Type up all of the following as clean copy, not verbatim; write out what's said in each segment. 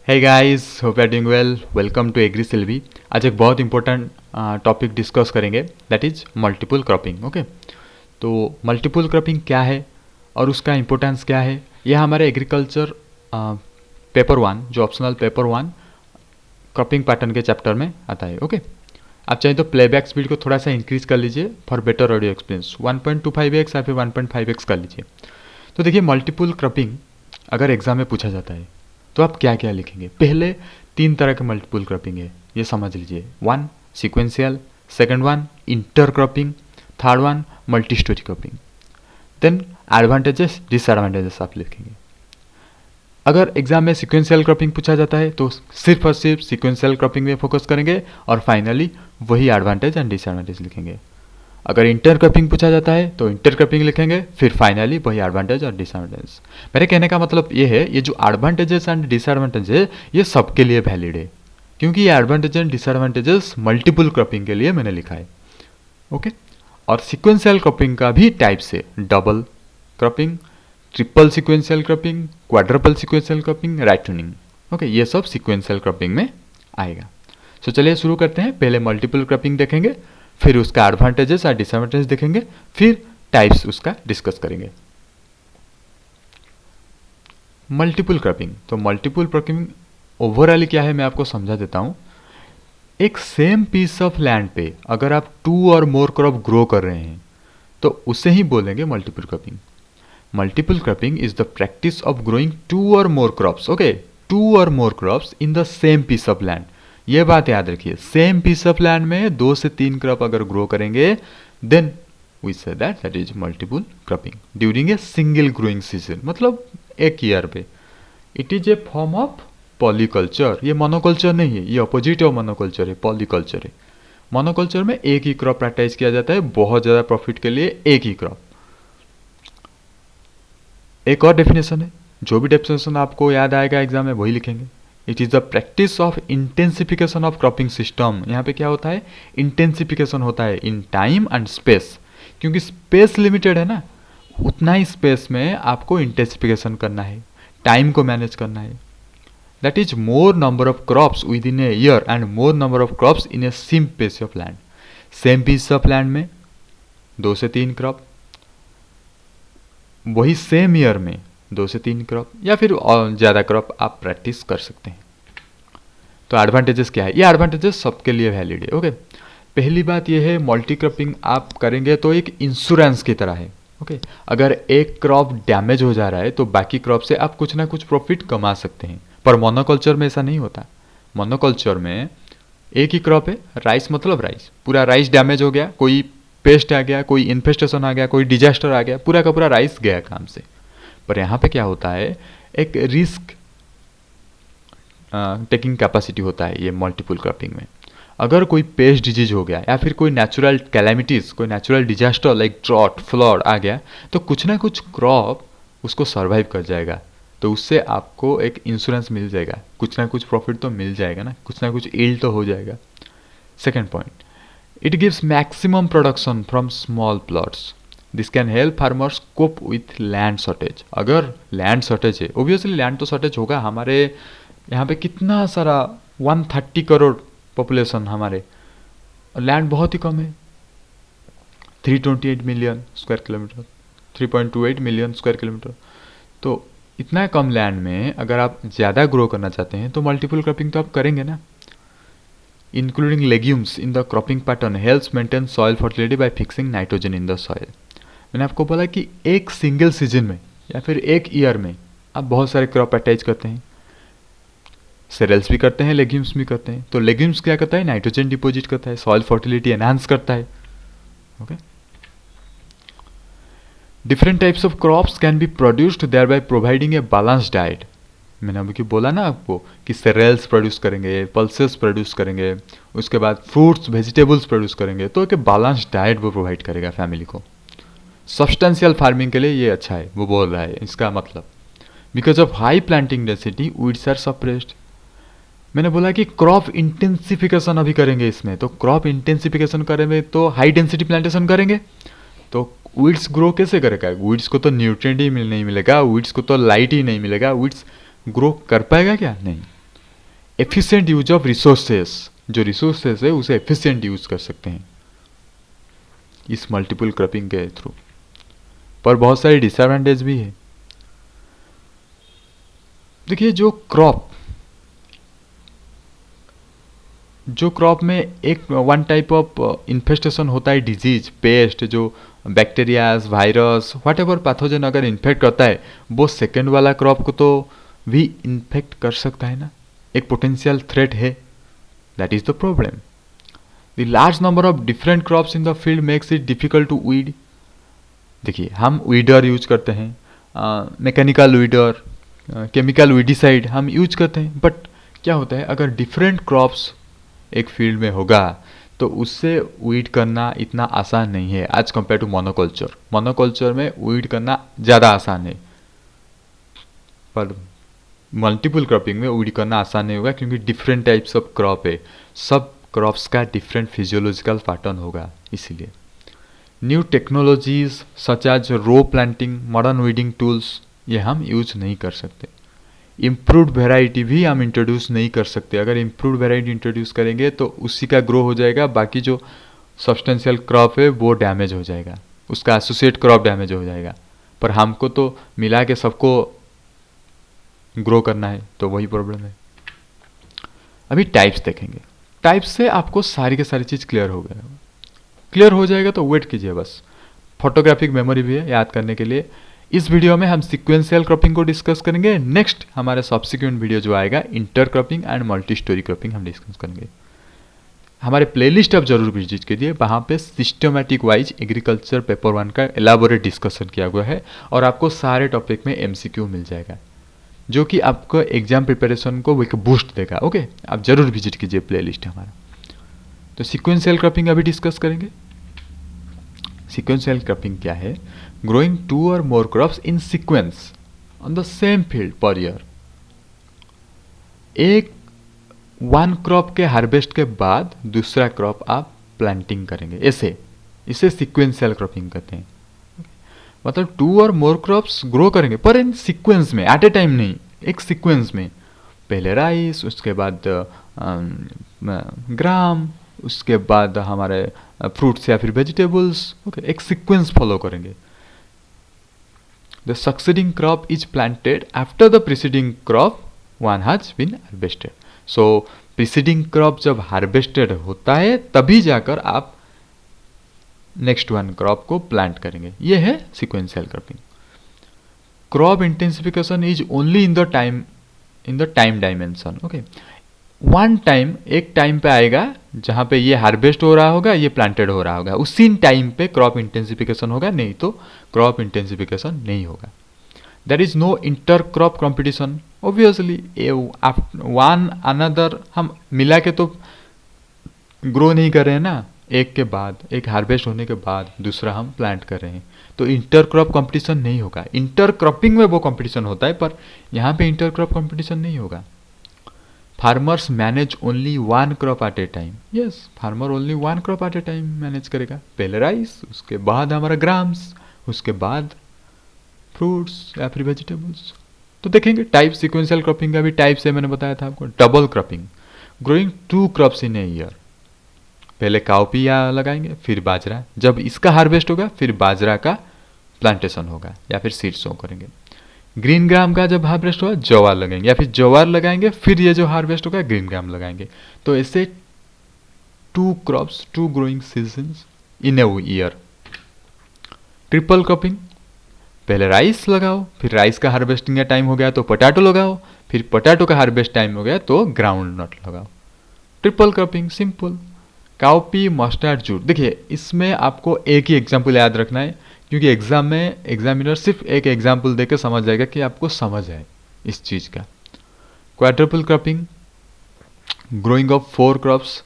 Hey guys, hope are doing well. Welcome to Agri Silvi. आज एक बहुत important topic discuss करेंगे, that is multiple cropping. Okay, तो multiple cropping क्या है और उसका इंपॉर्टेंस क्या है, यह हमारे एग्रीकल्चर पेपर 1, जो ऑप्शनल पेपर 1 क्रॉपिंग पैटर्न के चैप्टर में आता है। ओके, आप चाहें तो प्लेबैक स्पीड को थोड़ा सा इंक्रीज कर लीजिए for better audio experience, 1.25x या फिर 1.5x कर लीजिए। तो देखिए, मल्टीपल क्रॉपिंग अगर एग्जाम में पूछा जाता है तो आप क्या क्या लिखेंगे। पहले 3 तरह के मल्टीपल क्रॉपिंग है, ये समझ लीजिए। 1 sequential, second 1 inter cropping, third 1 multi storey cropping. Then advantages disadvantages आप लिखेंगे। अगर एग्जाम में सीक्वेंशियल क्रॉपिंग पूछा जाता है तो सिर्फ और सिर्फ सीक्वेंशियल क्रॉपिंग में फोकस करेंगे और फाइनली वही एडवांटेज एंड डिसएडवांटेज लिखेंगे। अगर इंटर क्रॉपिंग पूछा जाता है तो इंटर क्रॉपिंग लिखेंगे, फिर फाइनली वही एडवांटेज और डिसएडवांटेज। मेरे कहने का मतलब ये है, ये जो एडवांटेजेस एंड डिसएडवांटेज है ये सबके लिए वैलिड है, क्योंकि ये advantage and disadvantages multiple cropping के लिए मैंने लिखा है। ओके, और सिक्वेंशियल क्रॉपिंग का भी टाइप्स है, double cropping, triple sequential cropping, quadruple sequential cropping, right tuning. Okay, ये सब सिक्वेंशियल क्रॉपिंग में आएगा। तो चलिए शुरू करते हैं। पहले मल्टीपल क्रॉपिंग देखेंगे, फिर उसका एडवांटेजेस और डिसएडवांटेज देखेंगे, फिर टाइप्स उसका डिस्कस करेंगे। मल्टीपल क्रॉपिंग, तो मल्टीपल क्रॉपिंग ओवरऑल क्या है मैं आपको समझा देता हूं। एक सेम पीस ऑफ लैंड पे अगर आप 2 और मोर क्रॉप ग्रो कर रहे हैं तो उसे ही बोलेंगे multiple cropping. Multiple cropping is the practice of growing 2 or more crops. Okay, 2 or more crops in the same piece of land. ये बात याद रखिए, सेम पीस ऑफ लैंड में 2 से 3 क्रॉप अगर ग्रो करेंगे then we say that is multiple cropping during a single growing season, मतलब एक ईयर पे। It is a form of polyculture. ये मोनोकल्चर नहीं है, ये अपोजिट ऑफ मोनोकल्चर है, पॉलीकल्चर है। मोनोकल्चर में एक ही क्रॉप प्रैक्टिस किया जाता है, बहुत ज़्यादा प्रॉफिट के लिए एक ही क्रॉप। एक और डेफिनेशन है, जो भी डेफिनेशन आपको याद आएगा एग्जाम में वही लिखेंगे। It is the practice of intensification of cropping system. यहाँ पे क्या होता है, इंटेंसिफिकेशन होता है इन टाइम एंड स्पेस, क्योंकि स्पेस लिमिटेड है ना, उतना ही स्पेस में आपको इंटेंसिफिकेशन करना है, टाइम को मैनेज करना है। That is more number of crops within a year and more number of crops in a same piece of land. Same piece of land में 2 से 3 क्रॉप, वही सेम ईयर में 2 से 3 क्रॉप या फिर ज़्यादा क्रॉप आप प्रैक्टिस कर सकते हैं। तो एडवांटेजेस क्या है, ये एडवांटेजेस सबके लिए वैलिड है। ओके, पहली बात ये है, मल्टी क्रॉपिंग आप करेंगे तो एक इंश्योरेंस की तरह है। ओके, अगर एक क्रॉप डैमेज हो जा रहा है तो बाकी क्रॉप से आप कुछ ना कुछ प्रॉफिट कमा सकते हैं, पर मोनोकल्चर में ऐसा नहीं होता। मोनोकल्चर में एक ही क्रॉप है, राइस मतलब राइस, पूरा राइस डैमेज हो गया, कोई पेस्ट आ गया, कोई इन्फेस्टेशन आ गया, कोई डिजास्टर आ गया, पूरा का पूरा राइस गया काम से। पर यहाँ पे क्या होता है, एक रिस्क टेकिंग कैपेसिटी होता है ये मल्टीपल क्रॉपिंग में। अगर कोई पेस्ट डिजीज हो गया या फिर कोई नेचुरल कैलेमिटीज, कोई natural disaster like drought, flood आ गया, तो कुछ ना कुछ क्रॉप उसको सर्वाइव कर जाएगा, तो उससे आपको एक इंश्योरेंस मिल जाएगा, कुछ ना कुछ प्रॉफिट तो मिल जाएगा ना, कुछ ईल्ड तो हो जाएगा। Second point, it gives maximum production from small plots. This can help farmers cope with land shortage. अगर लैंड शॉर्टेज है, ओबियसली लैंड तो शॉर्टेज होगा, हमारे यहाँ पे कितना सारा 130 करोड़ पॉपुलेशन, हमारे लैंड बहुत ही कम है, 328 million square kilometre, 3.28 million square kilometre. तो इतना कम लैंड में अगर आप ज़्यादा ग्रो करना चाहते हैं तो मल्टीपल क्रॉपिंग तो आप करेंगे ना। Including legumes in the cropping pattern helps maintain soil fertility by fixing nitrogen in the soil. मैंने आपको बोला कि एक सिंगल सीजन में या फिर एक ईयर में आप बहुत सारे क्रॉप अटैच करते हैं, सेरेल्स भी करते हैं, लेग्यूम्स भी करते हैं। तो लेग्यूम्स क्या करता है, नाइट्रोजन डिपॉजिट करता है, सॉइल फर्टिलिटी एनहांस करता है। Okay, different types of crops can be produced thereby providing a balance diet. मैंने अभी बोला ना आपको कि सेरेल्स प्रोड्यूस करेंगे, पल्सेस प्रोड्यूस करेंगे, उसके बाद फ्रूट्स वेजिटेबल्स प्रोड्यूस करेंगे, तो एक बैलेंस डाइट वो प्रोवाइड करेगा फैमिली को। सब्सटेंशियल फार्मिंग के लिए ये अच्छा है, वो बोल रहा है इसका मतलब। Because of high planting density weeds are suppressed. मैंने बोला कि क्रॉप इंटेंसिफिकेशन अभी करेंगे इसमें, तो क्रॉप इंटेंसिफिकेशन करेंगे तो हाई डेंसिटी प्लांटेशन करेंगे, तो वीड्स ग्रो कैसे करेगा, वीड्स को तो न्यूट्रिएंट ही नहीं मिलेगा, वीड्स को तो लाइट ही नहीं मिलेगा, वीड्स ग्रो कर पाएगा क्या, नहीं। एफिशिएंट यूज ऑफ रिसोर्सेस, जो रिसोर्सेस है उसे एफिशिएंट यूज कर सकते हैं इस मल्टीपल क्रॉपिंग के थ्रू। पर बहुत सारे डिसएडवांटेज भी है। देखिए जो क्रॉप में एक वन टाइप ऑफ इन्फेस्टेशन होता है, डिजीज, पेस्ट, जो bacterias, virus, what ever pathogen अगर इन्फेक्ट करता है, वो सेकेंड वाला क्रॉप को तो भी इन्फेक्ट कर सकता है ना, एक पोटेंशियल थ्रेट है। That is the problem. The large number of different crops in the field makes it difficult to weed. देखिए हम वीडर यूज करते हैं, मैकेनिकल वीडर, केमिकल वीडिसाइड हम यूज करते हैं, बट क्या होता है अगर डिफरेंट क्रॉप्स एक फील्ड में होगा तो उससे वीड करना इतना आसान नहीं है as compare to monoculture. Monoculture में वीड करना ज़्यादा आसान है, पर मल्टीपल क्रॉपिंग में वीड करना आसान नहीं होगा क्योंकि डिफरेंट टाइप्स ऑफ क्रॉप है, सब क्रॉप्स का डिफरेंट फिजियोलॉजिकल पैटर्न होगा। इसीलिए न्यू टेक्नोलॉजीज सच एज रो प्लांटिंग, मॉडर्न वीडिंग टूल्स ये हम यूज नहीं कर सकते। इम्प्रूव्ड वेराइटी भी हम इंट्रोड्यूस नहीं कर सकते। अगर इम्प्रूव्ड वेराइटी इंट्रोड्यूस करेंगे तो उसी का ग्रो हो जाएगा, बाकी जो सब्सटेंशियल क्रॉप है वो डैमेज हो जाएगा, उसका एसोसिएट क्रॉप डैमेज हो जाएगा। पर हमको तो मिला के सबको ग्रो करना है, तो वही प्रॉब्लम है। अभी टाइप्स देखेंगे। टाइप्स से आपको सारी की सारी चीज़ क्लियर हो गया, क्लियर हो जाएगा तो वेट कीजिए बस। फोटोग्राफिक मेमोरी भी है याद करने के लिए। इस वीडियो में हम सीक्वेंशियल क्रॉपिंग को डिस्कस करेंगे। नेक्स्ट हमारे सब्सिक्वेंट वीडियो जो आएगा inter cropping and multi storey cropping हम डिस्कस करेंगे। हमारे प्लेलिस्ट आप जरूर विजिट कीजिए, वहाँ पे सिस्टमैटिक वाइज एग्रीकल्चर पेपर 1 का एलाबोरेट डिस्कशन किया हुआ है और आपको सारे टॉपिक में MCQ मिल जाएगा, जो कि आपको एग्जाम प्रिपरेशन को एक बूस्ट देगा। ओके, आप जरूर विजिट कीजिए प्लेलिस्ट हमारा। तो सीक्वेंशियल क्रॉपिंग अभी डिस्कस करेंगे। सीक्वेंशियल क्रॉपिंग क्या है? Growing 2 or more crops in sequence on the same field per year। एक वन क्रॉप के हार्वेस्ट के बाद दूसरा क्रॉप आप प्लांटिंग करेंगे, ऐसे इसे सीक्वेंशियल क्रॉपिंग कहते हैं। मतलब 2 or more क्रॉप्स ग्रो करेंगे पर इन सीक्वेंस में, एट ए टाइम नहीं, एक सीक्वेंस में। पहले राइस, उसके बाद ग्राम, उसके बाद हमारे फ्रूट्स या फिर वेजिटेबल्स। ओके, एक सीक्वेंस फॉलो करेंगे। The succeeding crop is planted after the preceding crop one has been harvested। So preceding crop जब harvested होता है तभी जाकर आप नेक्स्ट वन क्रॉप को प्लांट करेंगे। ये है sequential cropping। Crop intensification is only in the time dimension. Okay, one time, एक टाइम पे आएगा जहाँ पे ये हार्वेस्ट हो रहा होगा, ये प्लांटेड हो रहा होगा, उसी टाइम पे क्रॉप इंटेंसिफिकेशन होगा, नहीं तो क्रॉप इंटेंसिफिकेशन नहीं होगा। There is no inter crop competition. Obviously one another हम मिला के तो ग्रो नहीं कर रहे हैं ना, एक के बाद एक हार्वेस्ट होने के बाद दूसरा हम प्लांट कर रहे हैं, तो इंटर क्रॉप कॉम्पिटिशन नहीं होगा। इंटर क्रॉपिंग में वो कॉम्पिटिशन होता है, पर यहाँ पे इंटर क्रॉप कॉम्पिटिशन नहीं होगा। Farmers manage only one crop at a time. Yes, farmer only one crop at a time manage करेगा। पहले राइस, उसके बाद हमारा ग्राम्स, उसके बाद फ्रूट्स या फिर वेजिटेबल्स। तो देखेंगे टाइप सीक्वेंशियल क्रॉपिंग का भी टाइप से मैंने बताया था आपको। Double cropping, growing 2 crops in a year. पहले काउपिया लगाएंगे, फिर बाजरा। जब इसका हार्वेस्ट होगा फिर बाजरा का प्लांटेशन होगा या फिर सीड सो करेंगे। ग्रीन ग्राम का जब हार्वेस्ट होगा ज्वार लगाएंगे, या फिर ज्वार लगाएंगे फिर ये जो हार्वेस्ट होगा ग्रीन ग्राम लगाएंगे। तो ऐसे 2 crops, 2 growing seasons in a year. Triple cropping, पहले राइस लगाओ, फिर राइस का हार्वेस्टिंग का टाइम हो गया तो पोटैटो लगाओ, फिर पोटैटो का हार्वेस्ट टाइम हो गया तो ग्राउंड नट लगाओ। Triple cropping simple. Cowpea, mustard, jute. देखिए इसमें आपको एक ही एग्जाम्पल याद रखना है, क्योंकि एग्जाम में एग्जामिनर सिर्फ एक एग्जाम्पल देकर समझ जाएगा कि आपको समझ है इस चीज़ का। Quadruple cropping, growing of 4 crops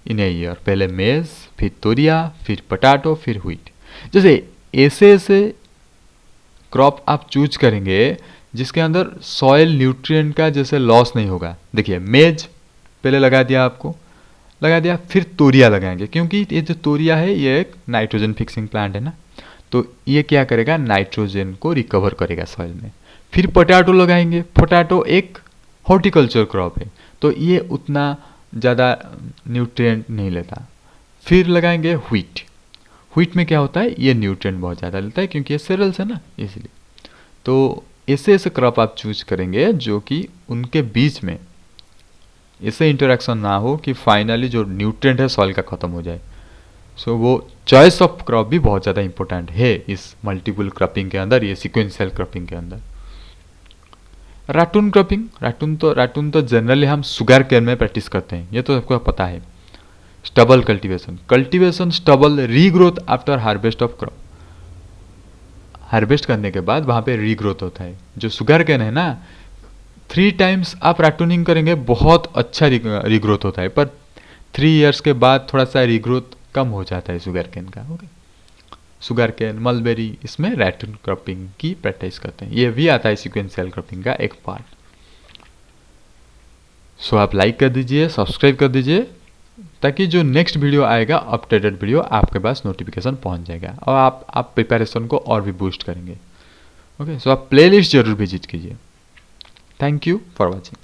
in a year. पहले मेज, फिर तोरिया, फिर पोटैटो, फिर व्हीट। जैसे ऐसे ऐसे क्रॉप आप चूज करेंगे जिसके अंदर सॉइल न्यूट्रिएंट का जैसे लॉस नहीं होगा। देखिए मेज पहले लगा दिया, आपको लगा दिया, फिर तोरिया लगाएंगे, क्योंकि ये जो तोरिया है ये एक नाइट्रोजन फिक्सिंग प्लांट है ना, तो ये क्या करेगा, नाइट्रोजन को रिकवर करेगा सॉइल में। फिर पोटैटो लगाएंगे। पोटैटो एक हॉर्टिकल्चर क्रॉप है, तो ये उतना ज़्यादा न्यूट्रिएंट नहीं लेता। फिर लगाएंगे व्हीट। व्हीट में क्या होता है, ये न्यूट्रिएंट बहुत ज़्यादा लेता है क्योंकि ये सेरल्स है ना, इसलिए। तो ऐसे ऐसे क्रॉप आप चूज करेंगे जो कि उनके बीच में ऐसे इंटरेक्शन ना हो कि फाइनली जो न्यूट्रिएंट है सॉइल का ख़त्म हो जाए। सो वो चॉइस ऑफ क्रॉप भी बहुत ज़्यादा इंपॉर्टेंट है इस मल्टीपल क्रॉपिंग के अंदर, ये सीक्वेंशियल क्रॉपिंग के अंदर। राटून क्रॉपिंग, राटून तो जनरली हम शुगर केन में प्रैक्टिस करते हैं, ये तो सबको पता है। Stubble cultivation stubble regrowth after harvest of crop. Harvest करने के बाद वहाँ पे रीग्रोथ होता है। जो शुगर केन है ना, 3 टाइम्स आप राटूनिंग करेंगे बहुत अच्छा रीग्रोथ होता है, पर 3 इयर्स के बाद थोड़ा सा रीग्रोथ कम हो जाता है शुगर केन का। ओके, शुगर केन, मलबेरी, इसमें राटून क्रॉपिंग की प्रैक्टिस करते हैं। ये भी आता है सीक्वेंशियल क्रॉपिंग का एक पार्ट। सो आप लाइक कर दीजिए, सब्सक्राइब कर दीजिए, ताकि जो नेक्स्ट वीडियो आएगा अपडेटेड वीडियो आपके पास नोटिफिकेशन पहुंच जाएगा और आप प्रिपरेशन को और भी बूस्ट करेंगे। ओके, सो आप प्लेलिस्ट जरूर विजिट कीजिए। Thank you for watching.